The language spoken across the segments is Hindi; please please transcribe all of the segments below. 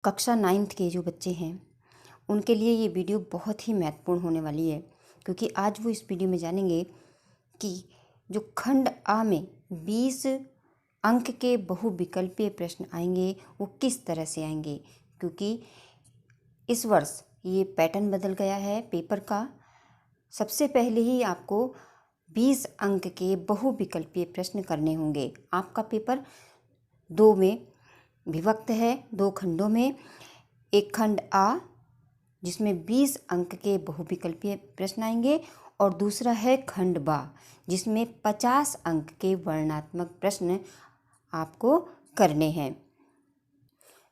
कक्षा 9th के जो बच्चे हैं उनके लिए ये वीडियो बहुत ही महत्वपूर्ण होने वाली है, क्योंकि आज वो इस वीडियो में जानेंगे कि जो खंड आ में 20 अंक के बहुविकल्पीय प्रश्न आएंगे वो किस तरह से आएंगे। क्योंकि इस वर्ष ये पैटर्न बदल गया है पेपर का। सबसे पहले ही आपको 20 अंक के बहुविकल्पीय प्रश्न करने होंगे। आपका पेपर 2 में विभक्त है, 2 खंडों में। एक खंड आ जिसमें 20 अंक के बहुविकल्पीय प्रश्न आएंगे और दूसरा है खंड बा जिसमें 50 अंक के वर्णनात्मक प्रश्न आपको करने हैं।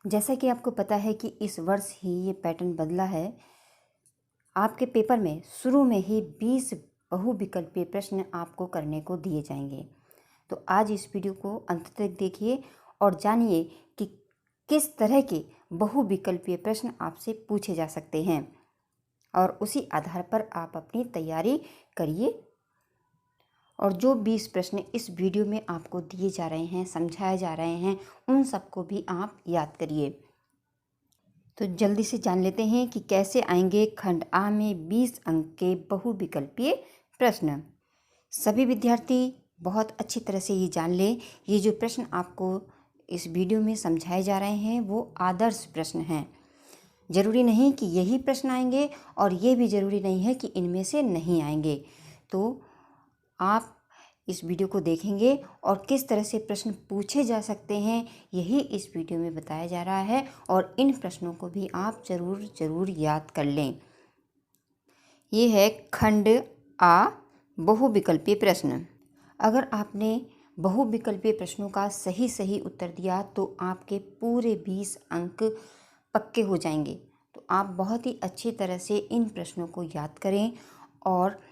जैसा कि आपको पता है कि इस वर्ष ही ये पैटर्न बदला है। आपके पेपर में शुरू में ही 20 बहुविकल्पीय प्रश्न आपको करने को दिए जाएंगे। तो आज इस वीडियो को अंत तक देखिए और जानिए कि किस तरह के बहुविकल्पीय प्रश्न आपसे पूछे जा सकते हैं और उसी आधार पर आप अपनी तैयारी करिए। और जो 20 प्रश्न इस वीडियो में आपको दिए जा रहे हैं, समझाए जा रहे हैं, उन सबको भी आप याद करिए। तो जल्दी से जान लेते हैं कि कैसे आएंगे खंड आ में 20 अंक के बहुविकल्पीय प्रश्न। सभी विद्यार्थी बहुत अच्छी तरह से ये जान लें, ये जो प्रश्न आपको इस वीडियो में समझाए जा रहे हैं वो आदर्श प्रश्न हैं। ज़रूरी नहीं कि यही प्रश्न आएंगे और ये भी ज़रूरी नहीं है कि इनमें से नहीं आएंगे। तो आप इस वीडियो को देखेंगे और किस तरह से प्रश्न पूछे जा सकते हैं यही इस वीडियो में बताया जा रहा है और इन प्रश्नों को भी आप ज़रूर याद कर लें। ये है खंड आ बहुविकल्पीय प्रश्न। अगर आपने बहुविकल्पीय प्रश्नों का सही उत्तर दिया तो आपके पूरे 20 अंक पक्के हो जाएंगे। तो आप बहुत ही अच्छी तरह से इन प्रश्नों को याद करें और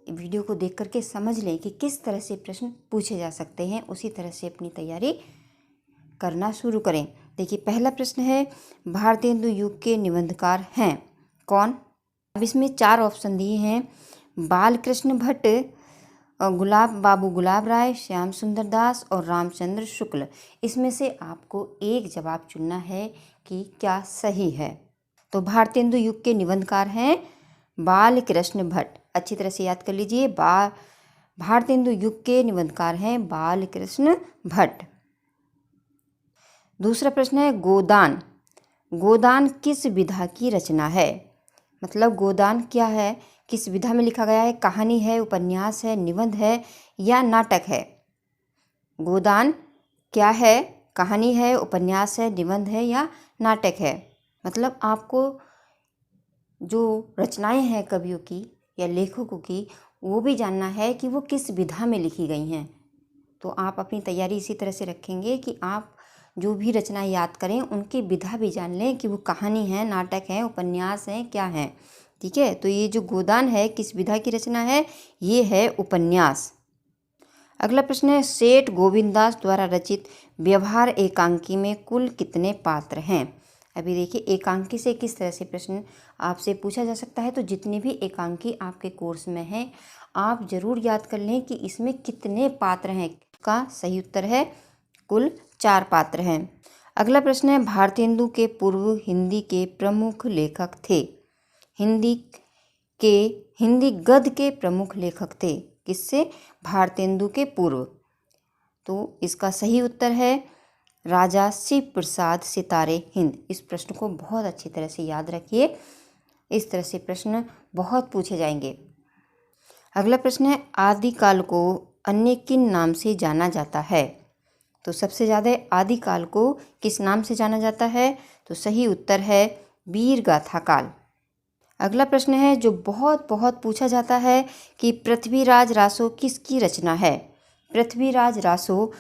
वीडियो को देख करके समझ लें कि किस तरह से प्रश्न पूछे जा सकते हैं, उसी तरह से अपनी तैयारी करना शुरू करें। देखिए, पहला प्रश्न है भारतेंदु युग के निबंधकार हैं कौन। अब इसमें 4 ऑप्शन दिए हैं, बालकृष्ण भट्ट, बाबू गुलाब राय, श्याम सुंदर दास और रामचंद्र शुक्ल। इसमें से आपको एक जवाब चुनना है कि क्या सही है। तो भारतेंदु युग के निबंधकार हैं बालकृष्ण भट्ट। अच्छी तरह से याद कर लीजिए, भारतेंदु युग के निबंधकार हैं बालकृष्ण भट्ट। दूसरा प्रश्न है गोदान। गोदान किस विधा की रचना है। मतलब गोदान क्या है, किस विधा में लिखा गया है, कहानी है, उपन्यास है, निबंध है या नाटक है। गोदान क्या है, कहानी है, उपन्यास है, निबंध है या नाटक है। मतलब आपको जो रचनाएं हैं कवियों की या लेखकों की वो भी जानना है कि वो किस विधा में लिखी गई हैं। तो आप अपनी तैयारी इसी तरह से रखेंगे कि आप जो भी रचनाएं याद करें उनकी विधा भी जान लें कि वो कहानी है, नाटक है, उपन्यास है, क्या है। ठीक है, तो ये जो गोदान है किस विधा की रचना है, ये है उपन्यास। अगला प्रश्न है सेठ गोविंददास द्वारा रचित व्यवहार एकांकी में कुल कितने पात्र हैं। अभी देखिए, एकांकी से किस तरह से प्रश्न आपसे पूछा जा सकता है। तो जितने भी एकांकी आपके कोर्स में हैं आप ज़रूर याद कर लें कि इसमें कितने पात्र हैं। का सही उत्तर है कुल 4 पात्र हैं। अगला प्रश्न है भारतेंदु के पूर्व हिंदी के प्रमुख लेखक थे। हिंदी गद्य के प्रमुख लेखक थे किससे, भारतेंदु के पूर्व। तो इसका सही उत्तर है राजा शिव प्रसाद सितारे हिंद। इस प्रश्न को बहुत अच्छी तरह से याद रखिए, इस तरह से प्रश्न बहुत पूछे जाएंगे। अगला प्रश्न है आदिकाल को अन्य किन नाम से जाना जाता है। तो सबसे ज़्यादा आदिकाल को किस नाम से जाना जाता है। तो सही उत्तर है वीरगाथा काल। अगला प्रश्न है जो बहुत पूछा जाता है कि पृथ्वीराज रासो किसकी रचना है। पृथ्वीराज रासो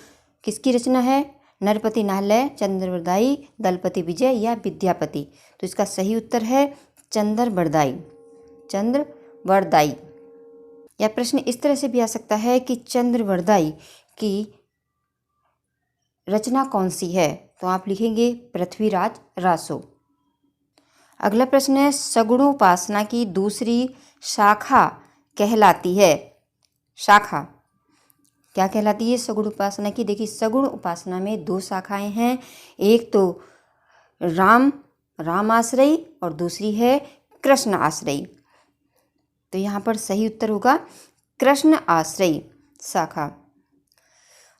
किसकी रचना है, नरपति नाहलय, चंद्रवरदाई, दलपति विजय या विद्यापति। तो इसका सही उत्तर है चंद्रवरदाई। यह प्रश्न इस तरह से भी आ सकता है कि चंद्रवरदाई की रचना कौन सी है। तो आप लिखेंगे पृथ्वीराज रासो। अगला प्रश्न है सगुणोपासना की दूसरी शाखा कहलाती है। शाखा क्या कहलाती है सगुण उपासना की। देखिए, सगुण उपासना में 2 शाखाएं हैं। एक तो राम आश्रयी और दूसरी है कृष्ण आश्रयी। तो यहाँ पर सही उत्तर होगा कृष्ण आश्रयी शाखा।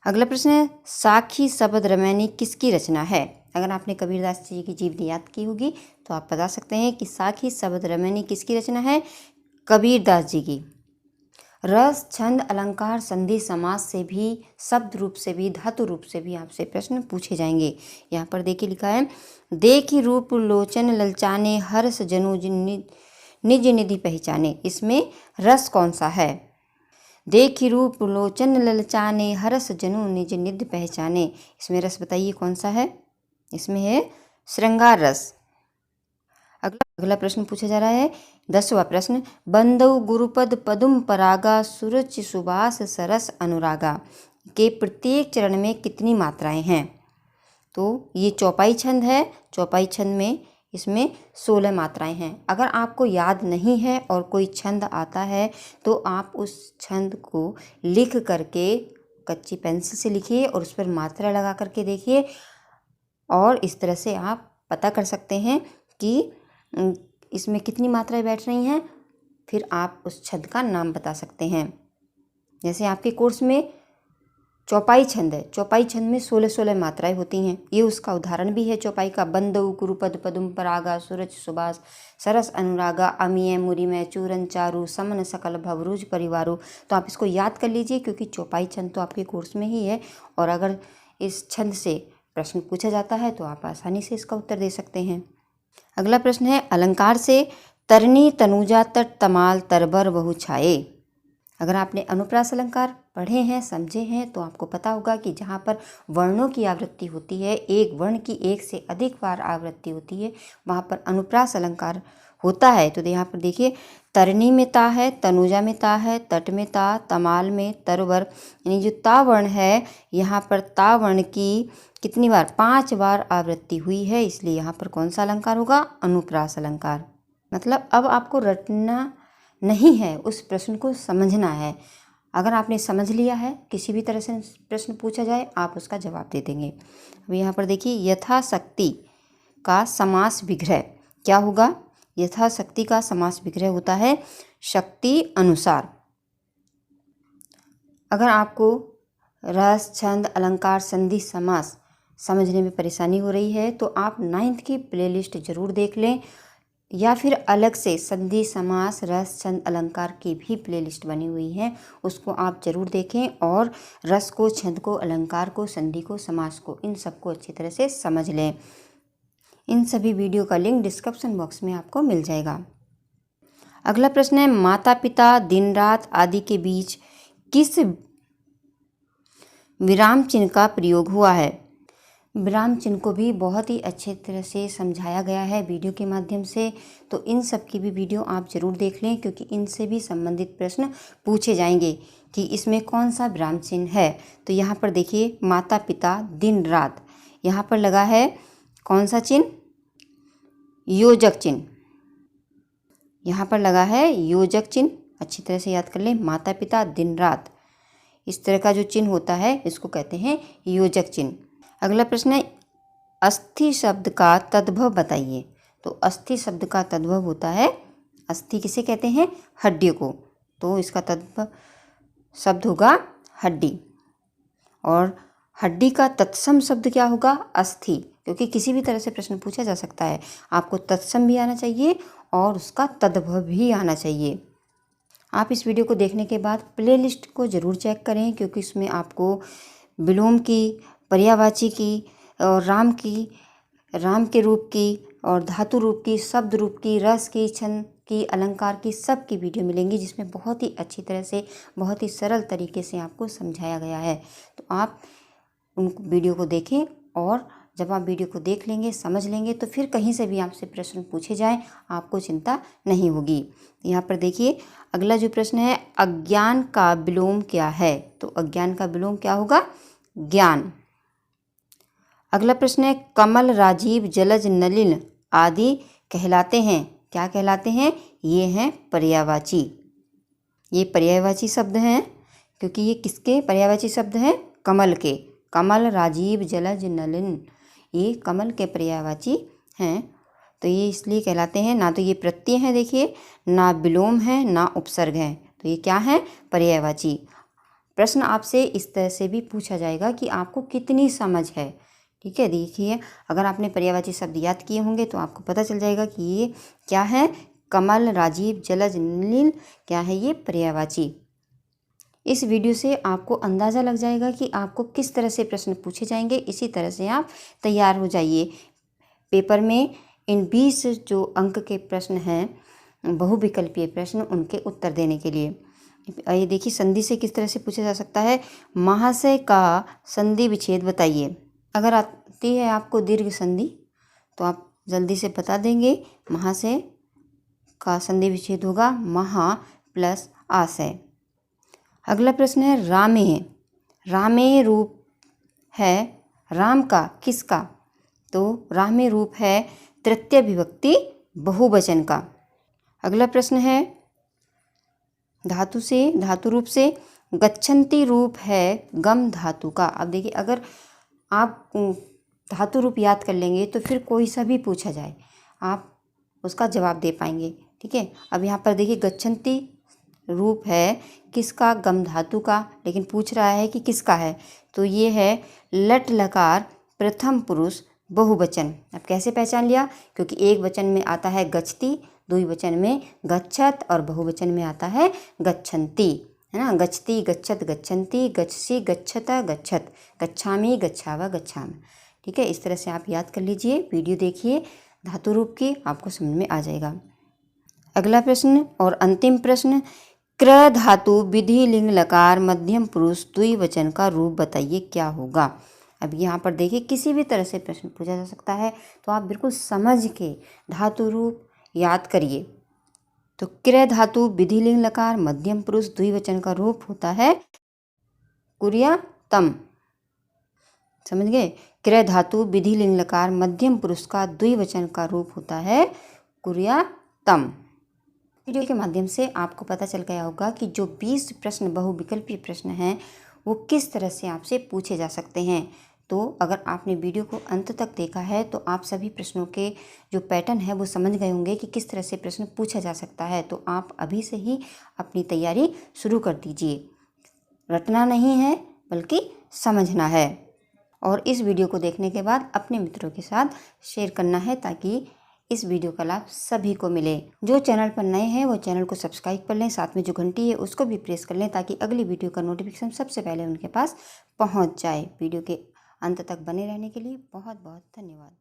अगला प्रश्न है साखी शब्द रामायणी किसकी रचना है। अगर आपने कबीरदास जी की जीवनी याद की होगी तो आप बता सकते हैं कि साखी शब्द रामायणी किसकी रचना है, कबीरदास जी की। रस छंद अलंकार संधि समास से भी, शब्द रूप से भी, धातु रूप से भी आपसे प्रश्न पूछे जाएंगे। यहाँ पर देखिए लिखा है देखी रूप लोचन ललचाने हर्ष जनु निज निधि पहचाने। इसमें रस कौन सा है। देखी रूप लोचन ललचाने हर्ष जनु निज निधि पहचाने। इसमें रस बताइए कौन सा है। इसमें है श्रृंगार रस। अगला प्रश्न पूछा जा रहा है 10वां प्रश्न बंदौ गुरुपद पदुम परागा सुरुचि सुबास सरस अनुरागा के प्रत्येक चरण में कितनी मात्राएं हैं। तो ये चौपाई छंद है। चौपाई छंद में इसमें 16 मात्राएं हैं। अगर आपको याद नहीं है और कोई छंद आता है तो आप उस छंद को लिख करके कच्ची पेंसिल से लिखिए और उस पर मात्रा लगा करके देखिए और इस तरह से आप पता कर सकते हैं कि इसमें कितनी मात्राएं बैठ रही हैं। फिर आप उस छंद का नाम बता सकते हैं। जैसे आपके कोर्स में चौपाई छंद है, चौपाई छंद में 16 मात्राएं होती हैं। ये उसका उदाहरण भी है चौपाई का। बंदौ गुरुपद पदुम परागा सूरज सुबास सरस अनुरागा अमीय मुरिमय चूरन चारु समन सकल भवरुज परिवारो। तो आप इसको याद कर लीजिए क्योंकि चौपाई छंद तो आपके कोर्स में ही है और अगर इस छंद से प्रश्न पूछा जाता है तो आप आसानी से इसका उत्तर दे सकते हैं। अगला प्रश्न है अलंकार से तरनी तनुजा तट तमाल तरबर बहु छाए। अगर आपने अनुप्रास अलंकार पढ़े हैं, समझे हैं तो आपको पता होगा कि जहाँ पर वर्णों की आवृत्ति होती है, एक वर्ण की एक से अधिक बार आवृत्ति होती है, वहाँ पर अनुप्रास अलंकार होता है। तो यहाँ पर देखिए तरनी में ता है, तनुजा में ता है, तट में ता, तमाल में तरवर, यानी जो ता वर्ण है यहाँ पर ता वर्ण की कितनी बार 5 बार आवृत्ति हुई है, इसलिए यहाँ पर कौन सा अलंकार होगा, अनुप्रास अलंकार। मतलब अब आपको रटना नहीं है, उस प्रश्न को समझना है। अगर आपने समझ लिया है, किसी भी तरह से प्रश्न पूछा जाए आप उसका जवाब दे देंगे। अब यहाँ पर देखिए यथाशक्ति का समास विग्रह क्या होगा। यथाशक्ति का समास विग्रह होता है शक्ति अनुसार। अगर आपको रस छंद अलंकार संधि समास समझने में परेशानी हो रही है तो आप 9th की प्लेलिस्ट ज़रूर देख लें या फिर अलग से संधि समास रस छंद अलंकार की भी प्लेलिस्ट बनी हुई है, उसको आप ज़रूर देखें और रस को, छंद को, अलंकार को, संधि को, समास को, इन सबको अच्छी तरह से समझ लें। इन सभी वीडियो का लिंक डिस्क्रिप्शन बॉक्स में आपको मिल जाएगा। अगला प्रश्न है माता पिता दिन रात आदि के बीच किस विराम चिन्ह का प्रयोग हुआ है। विराम चिन्ह को भी बहुत ही अच्छे तरह से समझाया गया है वीडियो के माध्यम से, तो इन सब की भी वीडियो आप ज़रूर देख लें क्योंकि इनसे भी संबंधित प्रश्न पूछे जाएंगे कि इसमें कौन सा विराम चिन्ह है। तो यहाँ पर देखिए माता पिता दिन रात, यहाँ पर लगा है कौन सा चिन्ह, योजक चिन्ह। यहाँ पर लगा है योजक चिन्ह, अच्छी तरह से याद कर लें। माता पिता दिन रात, इस तरह का जो चिन्ह होता है इसको कहते हैं योजक चिन्ह। अगला प्रश्न है अस्थि शब्द का तद्भव बताइए। तो अस्थि शब्द का तद्भव होता है, अस्थि किसे कहते हैं, हड्डियों को, तो इसका तद्भव शब्द होगा हड्डी। और हड्डी का तत्सम शब्द क्या होगा, अस्थि, क्योंकि किसी भी तरह से प्रश्न पूछा जा सकता है। आपको तत्सम भी आना चाहिए और उसका तद्भव भी आना चाहिए। आप इस वीडियो को देखने के बाद प्लेलिस्ट को ज़रूर चेक करें क्योंकि इसमें आपको विलोम की, पर्यायवाची की और राम के रूप की और धातु रूप की, शब्द रूप की, रस की, छंद की, अलंकार की, सब की वीडियो मिलेंगी जिसमें बहुत ही अच्छी तरह से, बहुत ही सरल तरीके से आपको समझाया गया है। तो आप उन वीडियो को देखें और जब आप वीडियो को देख लेंगे, समझ लेंगे तो फिर कहीं से भी आपसे प्रश्न पूछे जाएं आपको चिंता नहीं होगी। यहाँ पर देखिए अगला जो प्रश्न है अज्ञान का विलोम क्या है। तो अज्ञान का विलोम क्या होगा, ज्ञान। अगला प्रश्न है कमल राजीव जलज नलिन आदि कहलाते हैं, क्या कहलाते हैं, ये हैं पर्यायवाची। ये पर्यायवाची शब्द हैं क्योंकि ये किसके पर्यायवाची शब्द हैं, कमल के। कमल राजीव जलज नलिन, ये कमल के पर्यायवाची हैं तो ये इसलिए कहलाते हैं, ना तो ये प्रत्यय हैं देखिए, ना विलोम है, ना उपसर्ग हैं, तो ये क्या है, पर्यायवाची। प्रश्न आपसे इस तरह से भी पूछा जाएगा कि आपको कितनी समझ है। ठीक है, देखिए अगर आपने पर्यायवाची शब्द याद किए होंगे तो आपको पता चल जाएगा कि ये क्या है, कमल, राजीव, जलज, नील, क्या है ये, पर्यायवाची। इस वीडियो से आपको अंदाज़ा लग जाएगा कि आपको किस तरह से प्रश्न पूछे जाएंगे। इसी तरह से आप तैयार हो जाइए पेपर में इन 20 जो अंक के प्रश्न हैं बहुविकल्पीय प्रश्न, उनके उत्तर देने के लिए। ये देखिए संधि से किस तरह से पूछा जा सकता है, महाशय का संधि विच्छेद बताइए। अगर आती है आपको दीर्घ संधि तो आप जल्दी से बता देंगे। महाशय का संधि विच्छेद होगा महा प्लस आशय। अगला प्रश्न है रामे। रामे रूप है राम का किसका, तो रामे रूप है तृतीय विभक्ति बहुवचन का। अगला प्रश्न है धातु रूप से गच्छन्ति रूप है गम धातु का। अब देखिए अगर आप धातु रूप याद कर लेंगे तो फिर कोई सा भी पूछा जाए आप उसका जवाब दे पाएंगे। ठीक है, अब यहाँ पर देखिए गच्छन्ति रूप है किसका, गम धातु का, लेकिन पूछ रहा है कि किसका है, तो ये है लट लकार प्रथम पुरुष बहुवचन। अब कैसे पहचान लिया, क्योंकि एक वचन में आता है गच्छति, द्विवचन में गच्छत और बहुवचन में आता है गच्छन्ति, है ना। गच्छति, गच्छत, गच्छन्ति, गच्छसि, गच्छत, गच्छत, गच्छामि, गच्छाव, गच्छाम। ठीक है, इस तरह से आप याद कर लीजिए, वीडियो देखिए धातु रूप की, आपको समझ में आ जाएगा। अगला प्रश्न और अंतिम प्रश्न, क्र धातु विधि लिंग लकार मध्यम पुरुष द्विवचन का रूप बताइए, क्या होगा। अब यहाँ पर देखिए किसी भी तरह से प्रश्न पूछा जा सकता है, तो आप बिल्कुल समझ के धातु रूप याद करिए। तो क्र धातु विधि लिंग लकार मध्यम पुरुष द्विवचन का रूप होता है कुर्यातम। समझ गए, क्र धातु विधि लिंग लकार मध्यम पुरुष का द्विवचन का रूप होता है कुर्यातम। वीडियो के माध्यम से आपको पता चल गया होगा कि जो 20 प्रश्न बहुविकल्पीय प्रश्न हैं वो किस तरह से आपसे पूछे जा सकते हैं। तो अगर आपने वीडियो को अंत तक देखा है तो आप सभी प्रश्नों के जो पैटर्न है वो समझ गए होंगे कि किस तरह से प्रश्न पूछा जा सकता है। तो आप अभी से ही अपनी तैयारी शुरू कर दीजिए। रटना नहीं है बल्कि समझना है, और इस वीडियो को देखने के बाद अपने मित्रों के साथ शेयर करना है ताकि इस वीडियो का लाभ सभी को मिले। जो चैनल पर नए हैं वो चैनल को सब्सक्राइब कर लें, साथ में जो घंटी है उसको भी प्रेस कर लें ताकि अगली वीडियो का नोटिफिकेशन सबसे पहले उनके पास पहुंच जाए। वीडियो के अंत तक बने रहने के लिए बहुत बहुत धन्यवाद।